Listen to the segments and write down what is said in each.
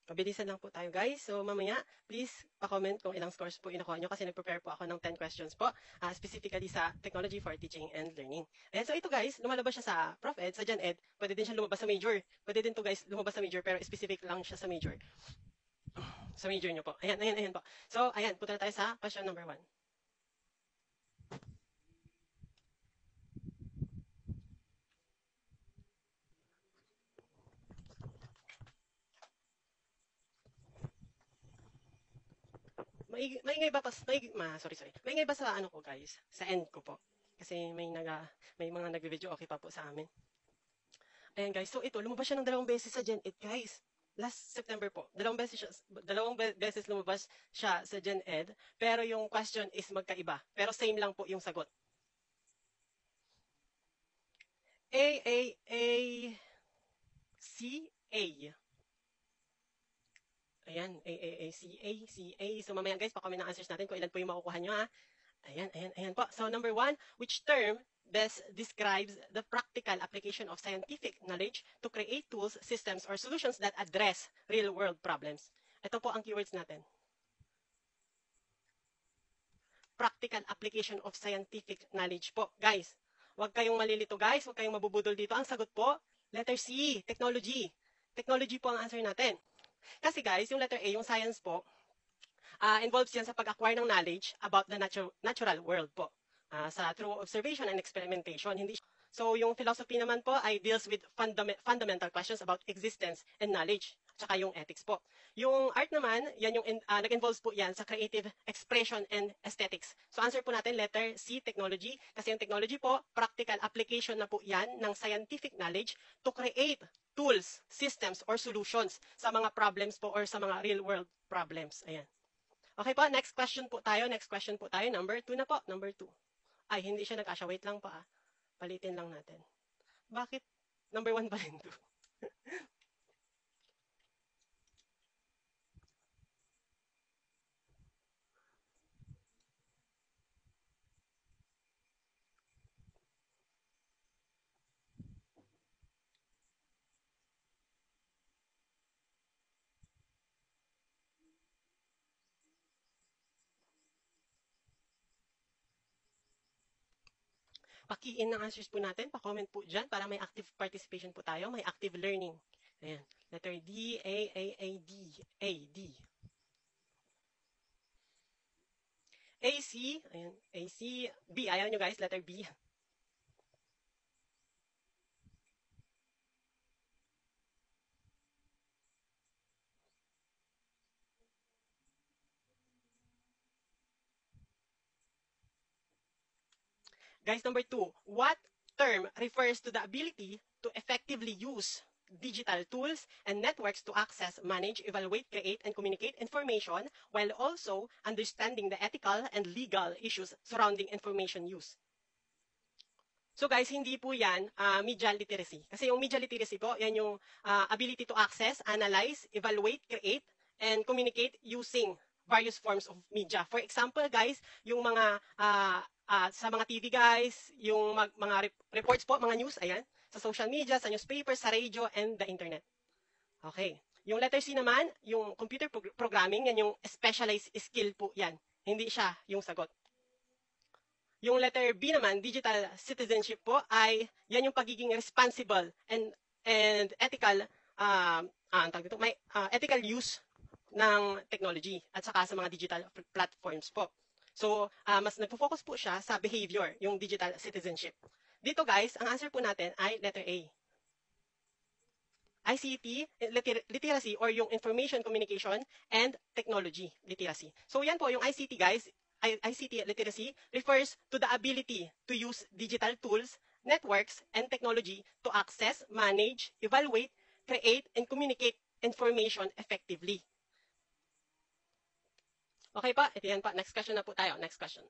Mabilisan lang po tayo guys. So mamaya, please pa-comment kung ilang scores po inakuha nyo kasi nag-prepare po ako ng 10 questions po, specifically sa Technology for Teaching and Learning. And so ito guys, lumalabas siya sa Prof Ed, sa Gen Ed. Pwede din siya lumabas sa major. Pwede din to guys lumabas sa major pero specific lang siya sa major. Sa major nyo po. Ayan po. So ayan, punta na tayo sa question number 1. Maingay ba sorry. Maingay ba sa ano ko guys? Sa end ko po. Kasi may mga nagvi-video okay pa po sa amin. Ayan guys, so ito lumabas siya ng 2 beses sa Gen Ed guys. Last September po. Dalawang beses lumabas siya sa Gen Ed, pero yung question is magkaiba. Pero same lang po yung sagot. A, C, A. Ayan, C, A. So mamaya guys, pa-comment ang answers natin kung ilan po yung makukuha nyo ha. Ayan po. So number 1, which term best describes the practical application of scientific knowledge to create tools, systems, or solutions that address real-world problems? Ito po ang keywords natin. Practical application of scientific knowledge po. Guys, huwag kayong malilito guys. Huwag kayong mabubudol dito. Ang sagot po, letter C, technology. Technology po ang answer natin. Kasi guys, yung letter A, yung science po, involves yan sa pag-acquire ng knowledge about the natural world po. Sa through observation and experimentation. So yung philosophy naman po ay deals with fundamental questions about existence and knowledge. Tsaka yung ethics po. Yung art naman, yan yung nag-involves po yan sa creative expression and aesthetics. So answer po natin letter C, technology. Kasi yung technology po, practical application na po yan ng scientific knowledge to create tools, systems, or solutions sa mga problems po or sa mga real-world problems. Ayan. Okay po, next question po tayo. Number 2 na po. Number 2. Ay, hindi siya nag-asya. Wait lang pa. Palitin lang natin. Bakit? Number 1 pa rin 2. Pakiin ng answers po natin. Pa-comment po dyan para may active participation po tayo. May active learning. Ayan. Letter D, A, D. A, C. Ayan. A, C, B. Ayaw nyo guys, letter B. Guys, number 2. What term refers to the ability to effectively use digital tools and networks to access, manage, evaluate, create, and communicate information while also understanding the ethical and legal issues surrounding information use? So guys, hindi po yan media literacy. Kasi yung media literacy po, yan yung ability to access, analyze, evaluate, create, and communicate using various forms of media. For example, guys, yung mga sa mga TV guys, yung mga reports po, mga news, ayan, sa social media, sa newspapers, sa radio, and the internet. Okay. Yung letter C naman, yung computer programming, yan yung specialized skill po yan. Hindi siya yung sagot. Yung letter B naman, digital citizenship po, ay yan yung pagiging responsible and ethical ethical use ng technology at saka sa mga digital platforms po. So, mas nagpo-focus po siya sa behavior, yung digital citizenship. Dito guys, ang answer po natin ay letter A. ICT literacy or yung information communication and technology literacy. So yan po yung ICT guys, ICT literacy refers to the ability to use digital tools, networks, and technology to access, manage, evaluate, create, and communicate information effectively. Okay pa? Ito yan pa. Next question na po tayo. Next question.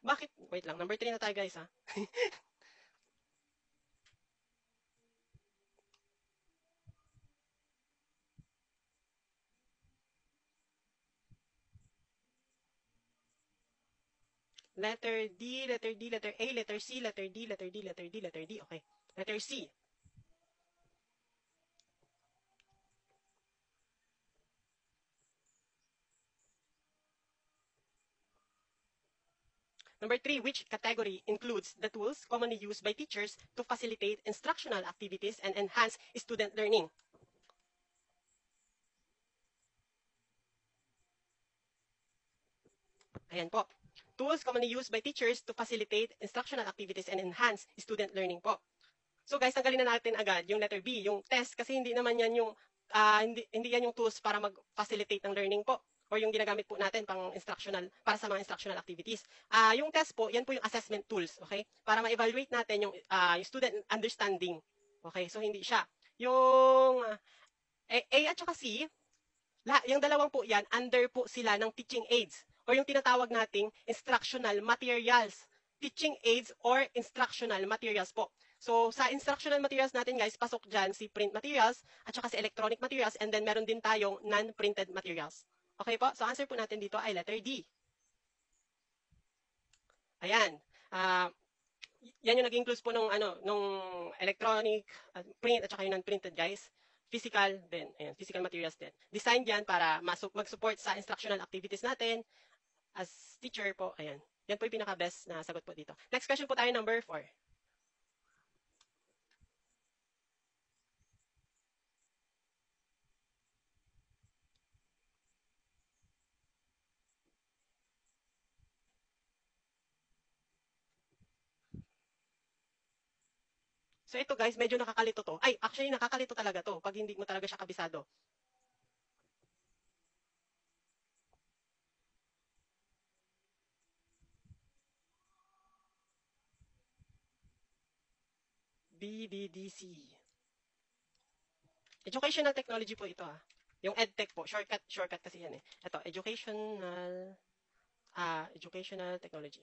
Bakit? Wait lang. Number 3 na tayo guys ha. Letter D, letter D, letter A, letter C, letter D, letter D, letter D, letter D. Okay. Letter C. Number 3, which category includes the tools commonly used by teachers to facilitate instructional activities and enhance student learning? Ayan po. Tools commonly used by teachers to facilitate instructional activities and enhance student learning po. So guys, tanggalin na natin agad yung letter B, yung test, kasi hindi naman yan yung, hindi yan yung tools para mag-facilitate ng learning po or yung ginagamit po natin pang instructional, para sa mga instructional activities. Yung test po, yan po yung assessment tools, okay? Para ma-evaluate natin yung student understanding. Okay, so hindi siya. Yung A at saka C, yung dalawang po yan, under po sila ng teaching aids or yung tinatawag nating instructional materials. Teaching aids or instructional materials po. So, sa instructional materials natin guys, pasok dyan si print materials at saka si electronic materials and then meron din tayong non-printed materials. Okay po? So, answer po natin dito ay letter D. Ayan. Yan yung nag-include po nung electronic, print at saka yung non-printed guys. Physical din. Ayan, physical materials din. Designed yan para mag-support sa instructional activities natin as teacher po. Ayan. Yan po yung pinaka-best na sagot po dito. Next question po tayo, number 4. So ito guys, medyo nakakalito to. Ay, actually nakakalito talaga to pag hindi mo talaga siya kabisado. BDDC. Educational technology po ito ah. Yung EdTech po, shortcut kasi yan eh. Ito, educational technology.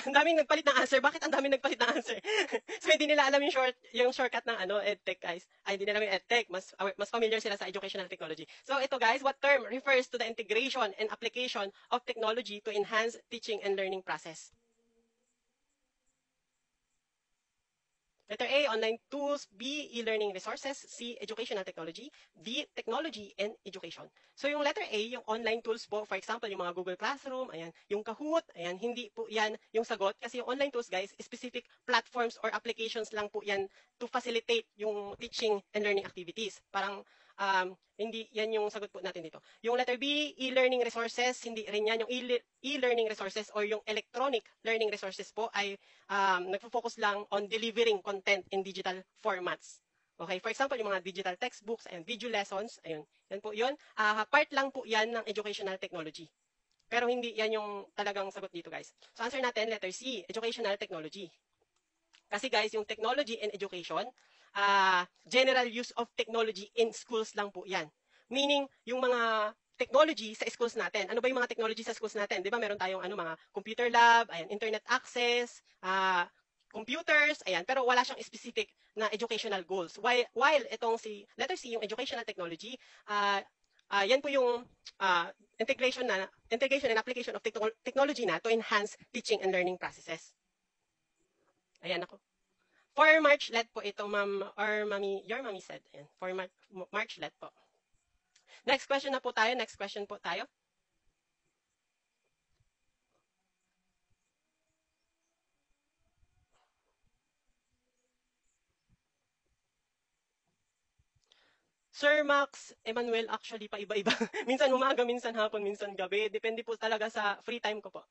Ang daming nagpalit ng answer. Bakit ang daming nagpalit ng answer? So hindi nila alam yung shortcut ng EdTech guys. Ay hindi nila alam yung EdTech. Mas familiar sila sa educational technology. So ito guys, what term refers to the integration and application of technology to enhance teaching and learning process? Letter A, online tools. B, e-learning resources. C, educational technology. D, technology and education. So yung letter A, yung online tools po, for example, yung mga Google Classroom, ayan, yung Kahoot, ayan, hindi po yan yung sagot. Kasi yung online tools, guys, specific platforms or applications lang po yan to facilitate yung teaching and learning activities. Parang hindi yan yung sagot po natin dito. Yung letter B, e-learning resources, hindi rin yan. Yung e-learning resources or yung electronic learning resources po ay nagfo-focus lang on delivering content in digital formats. Okay, for example, yung mga digital textbooks and video lessons, ayun, yan po yun. Part lang po yan ng educational technology. Pero hindi yan yung talagang sagot dito, guys. So, answer natin, letter C, educational technology. Kasi guys, yung technology and education, general use of technology in schools lang po yan. Meaning, yung mga technology sa schools natin. Ano ba yung mga technology sa schools natin? Di ba meron tayong mga computer lab, ayan, internet access, computers, ayan, pero wala siyang specific na educational goals. While itong si letter C, yung educational technology, yan po yung integration and application of technology na to enhance teaching and learning processes. Ayan ako. For March-led po ito, ma'am, or mami, your mommy said. Ayan, for March-led po. Next question na po tayo. Next question po tayo. Sir Max, Emmanuel, actually pa iba-iba. Minsan umaga, minsan hapon, minsan gabi. Depende po talaga sa free time ko po.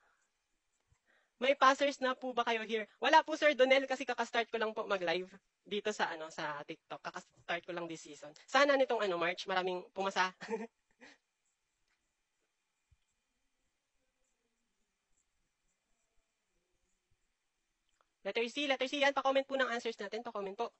May passers na po ba kayo here? Wala po Sir Donel kasi kakastart ko lang po mag-live dito sa sa TikTok. Kakastart ko lang this season. Sana nitong March maraming pumasa. Letter C yan. Pa-comment po ng answers natin. Pa-comment po.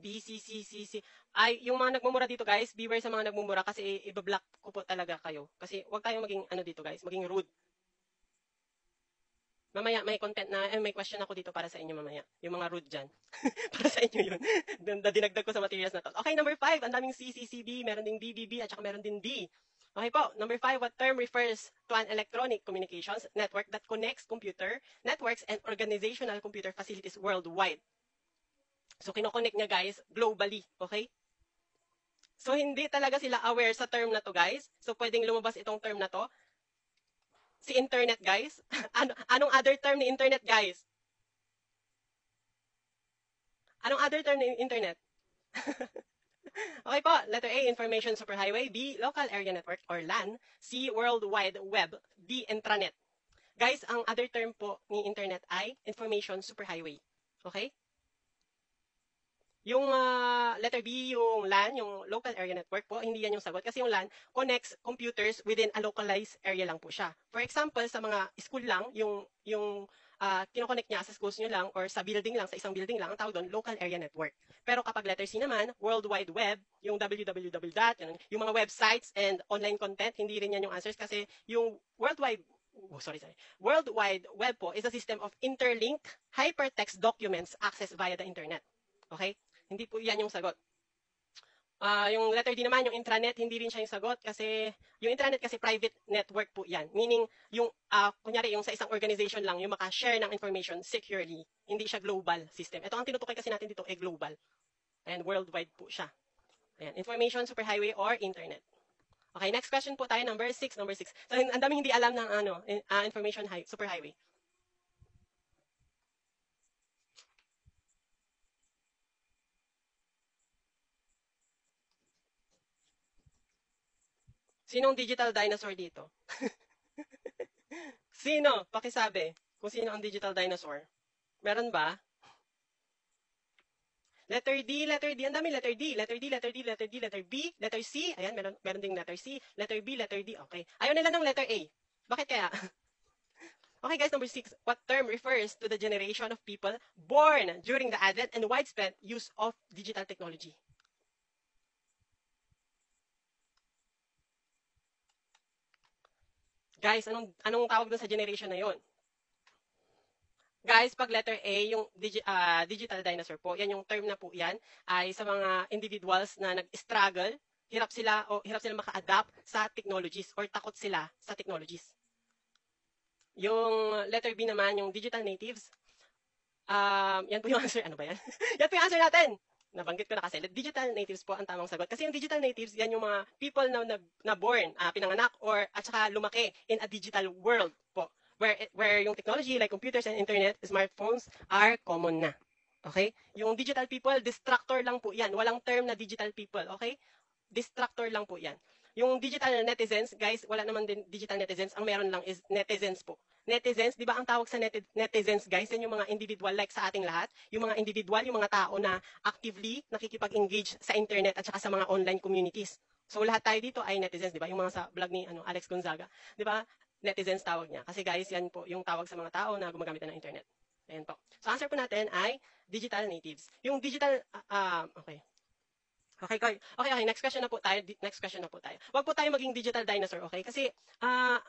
BCCCC. Ay, yung mga nagmumura dito guys, beware sa mga nagmumura kasi i-block ko po talaga kayo. Kasi wag tayong maging dito guys, maging rude. Mamaya may content na, may question ako dito para sa inyo mamaya. Yung mga rude dyan. Para sa inyo yun. Dinagdag ko sa materials na to. Okay, number 5, ang daming CCCB, meron ding BBB, at saka meron din D. Okay po, number 5, what term refers to an electronic communications network that connects computer networks and organizational computer facilities worldwide? So, kinoconnect niya guys, globally. Okay? So, hindi talaga sila aware sa term na to guys. So, pwedeng lumabas itong term na to. Si internet guys. Anong other term ni internet guys? Anong other term ng internet? Okay po, letter A, Information Superhighway. B, Local Area Network or LAN. C, World Wide Web. D, Intranet. Guys, ang other term po ni internet ay Information Superhighway. Okay? Yung letter B, yung LAN, yung Local Area Network po, hindi yan yung sagot. Kasi yung LAN connects computers within a localized area lang po siya. For example, sa mga school lang, yung kinoconnect niya sa schools nyo lang or sa building lang, sa isang building lang, ang tawag doon, local area network. Pero kapag letter C naman, World Wide Web, yung www. Yung mga websites and online content, hindi rin yan yung answers kasi yung World Wide Web po is a system of interlinked hypertext documents accessed via the internet. Okay? Hindi po yan yung sagot. Yung letter D naman, yung intranet, hindi rin siya yung sagot kasi yung intranet kasi private network po yan. Meaning, yung, kunyari, yung sa isang organization lang, yung maka-share ng information securely. Hindi siya global system. Ito ang tinutukoy kasi natin dito, global. And worldwide po siya. Ayan, information superhighway or internet. Okay, next question po tayo, number 6. So, ang daming hindi alam ng information superhighway. Sinong digital dinosaur dito? Sino? Pakisabi kung sino ang digital dinosaur. Meron ba? Letter D. Ang dami letter D. Letter B, letter C. Ayan, meron ding letter C. Letter B, letter D. Okay. Ayaw nila ng letter A. Bakit kaya? Okay guys, number 6. What term refers to the generation of people born during the advent and widespread use of digital technology? Guys, anong tawag doon sa generation na yon? Guys, pag letter A, yung digital dinosaur po, yan yung term na po yan, ay sa mga individuals na nag-struggle, hirap sila maka-adapt sa technologies or takot sila sa technologies. Yung letter B naman, yung digital natives, yan po yung answer. Ano ba yan? Yan po yung answer natin. Nabanggit ko na kasi. Digital natives po ang tamang sagot. Kasi yung digital natives, yan yung mga people na born, pinanganak, or at saka lumaki in a digital world po. Where yung technology like computers and internet, smartphones are common na. Okay? Yung digital people, distractor lang po yan. Walang term na digital people. Okay? Distractor lang po yan. Yung digital netizens, guys, wala naman din digital netizens. Ang meron lang is netizens po. Netizens, di ba ang tawag sa netizens, guys, yan yung mga individual like sa ating lahat. Yung mga individual, yung mga tao na actively nakikipag-engage sa internet at saka sa mga online communities. So lahat tayo dito ay netizens, di ba? Yung mga sa vlog ni Alex Gonzaga, di ba? Netizens tawag niya. Kasi guys, yan po yung tawag sa mga tao na gumagamit ng internet. Ayan po. So answer po natin ay digital natives. Yung digital, okay. Okay, next question na po tayo. Huwag po tayo maging digital dinosaur, okay? Kasi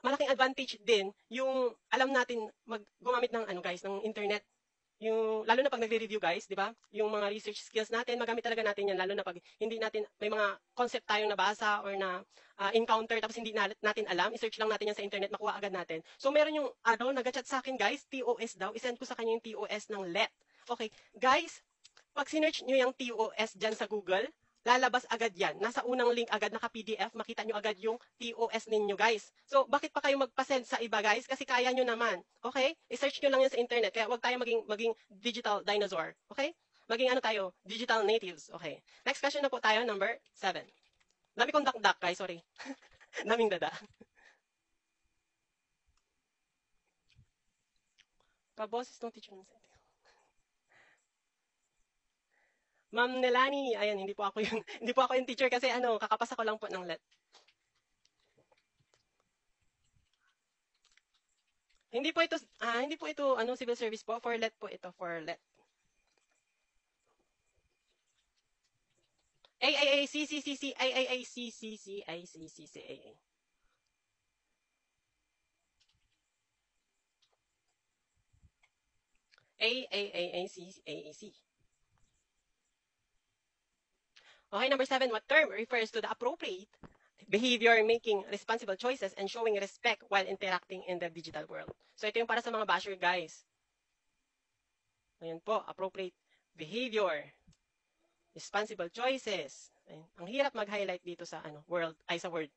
malaking advantage din yung alam natin gumamit ng guys, ng internet. Yung lalo na pag nagre-review guys, 'di ba? Yung mga research skills natin, magamit talaga natin 'yan lalo na pag hindi natin may mga concept tayong nabasa or na encounter tapos hindi natin alam, i-search lang natin 'yan sa internet, makuha agad natin. So meron yung nag-chat sa akin guys, TOS daw, i-send ko sa kanya yung TOS ng LET. Okay, guys, pag sinearch niyo yung TOS diyan sa Google, lalabas agad yan. Nasa unang link agad, naka-PDF, makita nyo agad yung TOS ninyo, guys. So, bakit pa kayo magpa-send sa iba, guys? Kasi kaya nyo naman. Okay? I-search nyo lang yan sa internet. Kaya wag tayo maging digital dinosaur. Okay? Maging tayo? Digital natives. Okay. Next question na po tayo, number 7. Dami kong dakdak, guys. Sorry. Daming dada. Pa-boses ng teacher ng sentence. Ma'am Nelani, ayan, hindi po ako yung teacher kasi kakapasa ko lang po ng LET. Hindi po ito civil service po, for LET po ito, for LET. AAACCCC, AAACCCICCCAA. A, C. Okay, number 7, what term refers to the appropriate behavior, making responsible choices, and showing respect while interacting in the digital world? So, ito yung para sa mga basher, guys. Ayan po, appropriate behavior, responsible choices. Ayan. Ang hirap mag-highlight dito sa sa word.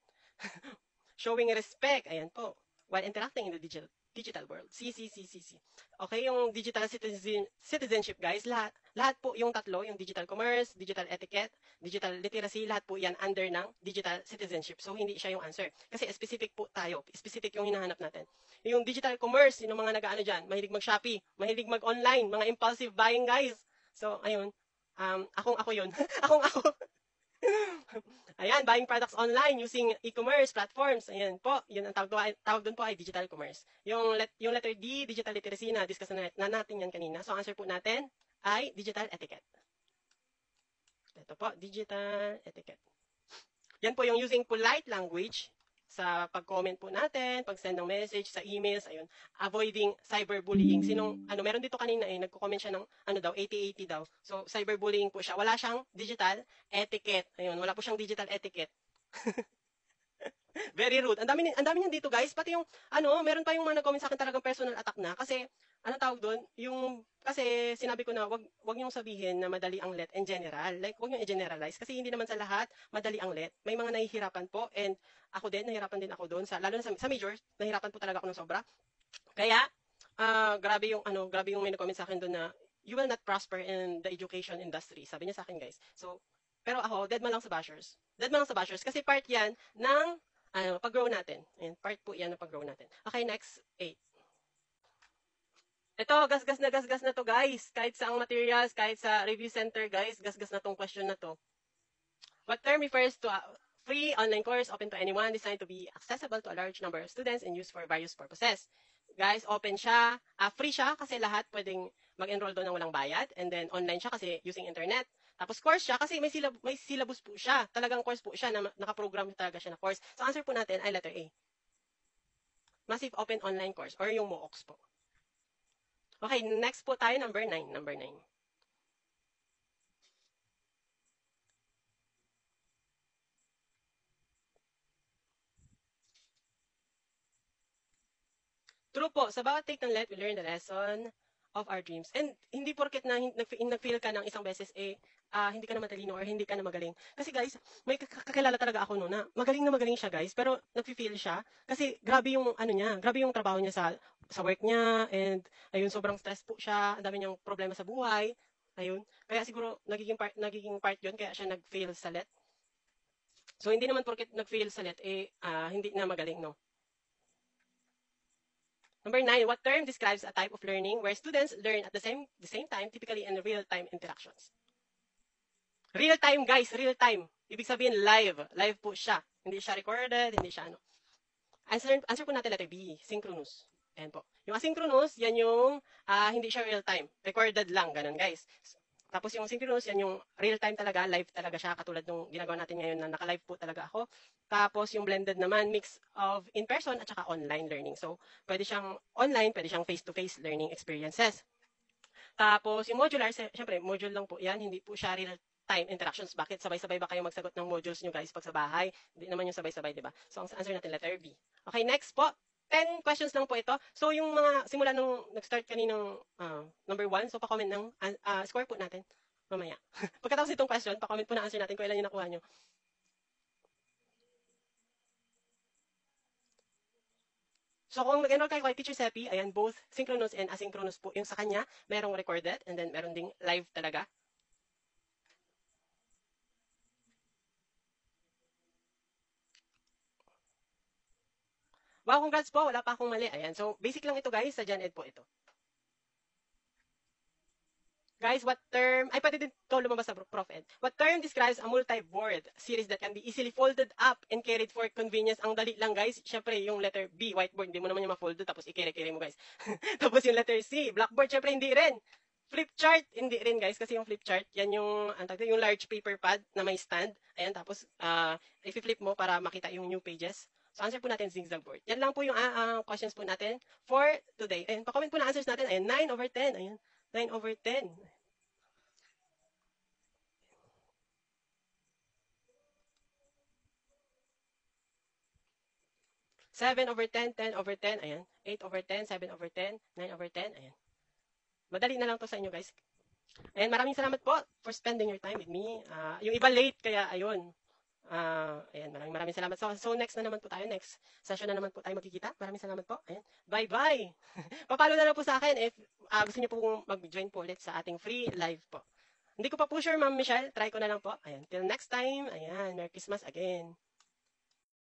Showing respect, ayan po, while interacting in the digital world. C. Okay, yung digital citizenship, guys, lahat po yung tatlo, yung digital commerce, digital etiquette, digital literacy, lahat po yan under ng digital citizenship. So, hindi siya yung answer. Kasi specific po tayo. Specific yung hinahanap natin. Yung digital commerce, yung mga nag-ano dyan, mahilig mag-Shopee, mahilig mag-online, mga impulsive buying, guys. So, ayun. Ako yun. ako. Ayan, buying products online using e-commerce platforms. Ayan po, yun ang tawag doon po ay digital commerce. Yung letter D, digital literacy, na-discuss na natin yan kanina. So, answer po natin ay digital etiquette. Ito po, digital etiquette. Yan po yung using polite language sa pag-comment po natin, pag-send ng message sa emails, ayun, avoiding cyberbullying. Meron dito kanina nagko-comment siya ng 80-80 daw. So, cyberbullying po siya. Wala siyang digital etiquette. Ayun, wala po siyang digital etiquette. Very rude. Ang dami niyan dito, guys. Pati yung, meron pa yung mga nag-comment sa akin talagang personal attack na. Kasi, tawag doon? Kasi sinabi ko na, wag niyong sabihin na madali ang let in general. Like, wag niyong i-generalize. Kasi hindi naman sa lahat, madali ang let. May mga nahihirapan po. And ako din, nahihirapan din ako doon. Lalo na sa majors, nahihirapan po talaga ako ng sobra. Kaya, grabe yung may nag-comment sa akin doon na, you will not prosper in the education industry. Sabi niya sa akin, guys. So, pero ako, dead man lang sa bashers. Dead man lang sa bashers. Kasi part yan ng pag-grow natin. Ayan, part po yan ng pag-grow natin. Okay, next, 8. Ito, gasgas na to, guys. Kahit sa ang materials, kahit sa review center, guys, gasgas na tong question na to. What term refers to a free online course open to anyone, designed to be accessible to a large number of students and used for various purposes? Guys, open siya. Free siya kasi lahat pwedeng mag-enroll doon ng walang bayad. And then, online siya kasi using internet. Tapos course siya kasi may syllabus po siya. Talagang course po siya na nakaprogram talaga siya na course. So answer po natin ay letter A. Massive Open Online Course or yung MOOCs po. Okay, next po tayo, number 9. True po, sa bawat take ng let, we learn the lesson of our dreams. And hindi porket na nag-fail ka ng isang beses, hindi ka na matalino or hindi ka na magaling. Kasi guys, may kakilala talaga ako noon na magaling siya, guys, pero nag-fail siya kasi grabe yung grabe yung trabaho niya sa work niya, and ayun, sobrang stress po siya, ang dami niyang problema sa buhay. Ayun. Kaya siguro nagiging part 'yon kaya siya nag-fail sa let. So hindi naman porket nag-fail sa let hindi na magaling, no. Number 9, what term describes a type of learning where students learn at the same time, typically in real-time interactions? Real time, guys, real time. Ibig sabihin live. Live po siya. Hindi siya recorded, hindi siya Answer po natin letter B, synchronous. Ayan po. Yung asynchronous, yan yung hindi siya real time. Recorded lang, ganun, guys. Tapos yung synchronous, yan yung real time talaga, live talaga siya, katulad nung ginagawa natin ngayon na naka-live po talaga ako. Tapos yung blended naman, mix of in-person at saka online learning. So, pwede siyang online, pwede siyang face-to-face learning experiences. Tapos yung modular, syempre, module lang po yan, hindi po siya real time interactions. Bakit? Sabay-sabay ba kayo magsagot ng modules nyo, guys, pag sa bahay? Hindi naman yung sabay-sabay, di ba? So, ang answer natin, letter B. Okay, next po. 10 questions lang po ito. So, yung mga simula nung nag-start kaninang number 1, so pa-comment ng score po natin mamaya. Pagkatapos itong question, pa-comment po na answer natin kung ilan yung nakuha nyo. So, kung nag-enroll kayo kay Teacher Seppi, ayan, both synchronous and asynchronous po yung sa kanya. Merong recorded and then meron ding live talaga. Wow, congrats po. Wala pa akong mali. Ayan. So, basic lang ito, guys. Sa Gen Ed po ito. Guys, what term, pwede din ito lumabas sa Prof Ed. What term describes a multi-board series that can be easily folded up and carried for convenience? Ang dali lang, guys. Syempre, yung letter B, whiteboard, hindi mo naman yung ma-fold tapos i-carry mo, guys. Tapos yung letter C, blackboard, syempre, hindi rin. Flip chart, hindi rin, guys, kasi yung flip chart, yan yung large paper pad na may stand. Ayan, tapos, i-flip mo para makita yung new pages. So, answer po natin zigzag board. Yan lang po yung questions po natin for today. And pa-comment po na answers natin. Ayan, 9/10. Ayan. 9/10. 7/10, 10/10, ayan. 8/10, 7/10, 9/10, ayan. Madali na lang to sa inyo, guys. Ayan, maraming salamat po for spending your time with me. Yung iba late, kaya ayun. Ayan, maraming salamat. So, next na naman po tayo. Next session na naman po tayo magkikita. Maraming salamat po. Ayan. Bye-bye. Papalo na lang po sa akin if gusto niyo po mag-join po ulit sa ating free live po. Hindi ko pa po sure, Ma'am Michelle. Try ko na lang po. Ayan. Till next time. Ayan. Merry Christmas again.